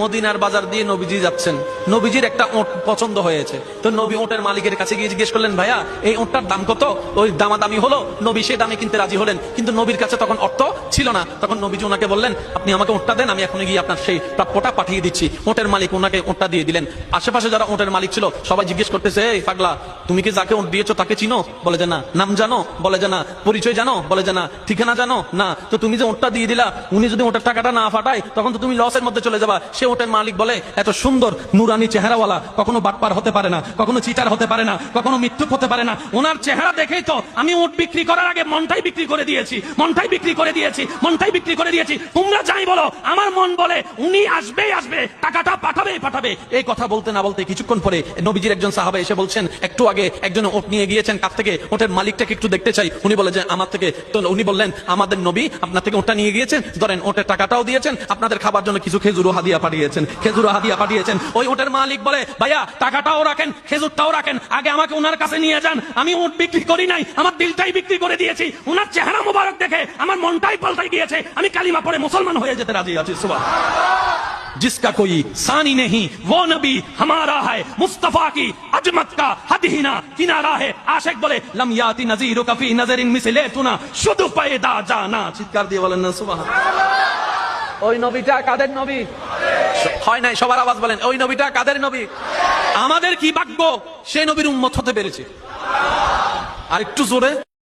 মদিনার বাজার দিয়ে নবীজি যাচ্ছেন, নবীজির একটা ওট পছন্দ হয়েছে। তো নবী ওটের মালিকের কাছে গিয়ে জিজ্ঞেস করলেন, ভাইয়া এই ওটটার দাম কত? ওই দামাদামি হলো, নবী সে দামে কিনতে রাজি হলেন, কিন্তু নবীর কাছে তখন অর্থ ছিল না। তখন নবীজি ওনাকে বললেন, আপনি আমাকে ওটটা দেন, আমি এখন গিয়ে আপনার সেই প্রাপ্যটা পাঠিয়ে দিচ্ছি। ওটের মালিক ওনাকে ওটটা দিয়ে দিলেন। আশেপাশে যারা ওটের মালিক ছিল সবাই জিজ্ঞেস করতেছে, এই পাগলা, তুমি কি যাকে ওট দিয়েছো তাকে চিনো? বলে যে না। নাম জানো? বলে যে না। পরিচয় জানো? বলে যে না। ঠিকানা জানো? না। তো তুমি যে ওটটা দিয়ে দিলা, উনি যদি ওটার টাকাটা না ফাটায় তখন তো তুমি লসের মধ্যে চলে যাবা। সে ওটের মালিক বলে, এত সুন্দর নুরানি চেহারাওয়ালা কখনো বাটপার হতে পারে না, কখনো চিটার হতে পারে না, কখনো মিথ্যুক হতে পারে না। ওনার চেহারা দেখেই তো আমি উট বিক্রি করার আগে মনটাই বিক্রি করে দিয়েছি, মনটাই বিক্রি করে দিয়েছি, মনটাই বিক্রি করে দিয়েছি। তোমরা যাই বলো, আমার মন বলে উনি আসবেই আসবে, টাকাটা পাঠাবেই পাঠাবে। এই কথা বলতে না বলতে কিছুক্ষণ পরে নবীজির একজন সাহাবা এসে বলছেন, একটু আগে একজন ওট নিয়ে গিয়েছেন, কাছ থেকে ওটের মালিকটাকে একটু দেখতে চাই। উনি বলে যে আমার থেকে। তো উনি বললেন, আমাদের নবী আপনার থেকে ওটা নিয়ে গিয়েছেন, ধরেন ওটের টাকাটাও দিয়েছেন, আপনাদের খাবার জন্য কিছু খেজুর হাদিয়া পাঠিয়েছেন, খেজুর হাদিয়া পাঠিয়েছেন। ওই ওটের মালিক বলে, ভাইয়া টাকাটাও রাখেন, খেজুরটাও রাখেন, আগে আমাকে ওনার কাছে নিয়ে যান। আমি উট বিক্রি করি নাই, আমার দিলটাই বিক্রি করে দিয়েছি। ওনার চেহারা মোবারক দেখে আমার মনটাই পাল্টাই গিয়েছে, আমি কালিমা পড়ে মুসলমান হয়ে যেতে রাজি আছি। সুবহানাল্লাহ। जिसका कोई सानी नहीं वो नबी हमारा है, मुस्तफा की अजमत का हद ही ना किनारा है। आशिक बोले, लम याति नजीरु कफी नजरिन मिसले तुना शुदु पैदा जाना। চিৎকার দিয়ে বলেন না সুবহানাল্লাহ। ওই নবীটা কাদের নবী? হয় নাই, সবার আওয়াজ বলেন, ওই নবীটা কাদের নবী? আমাদের কি ভাগ্য সেই নবীর উম্মত হতে পেরেছে। আর একটু জোরে।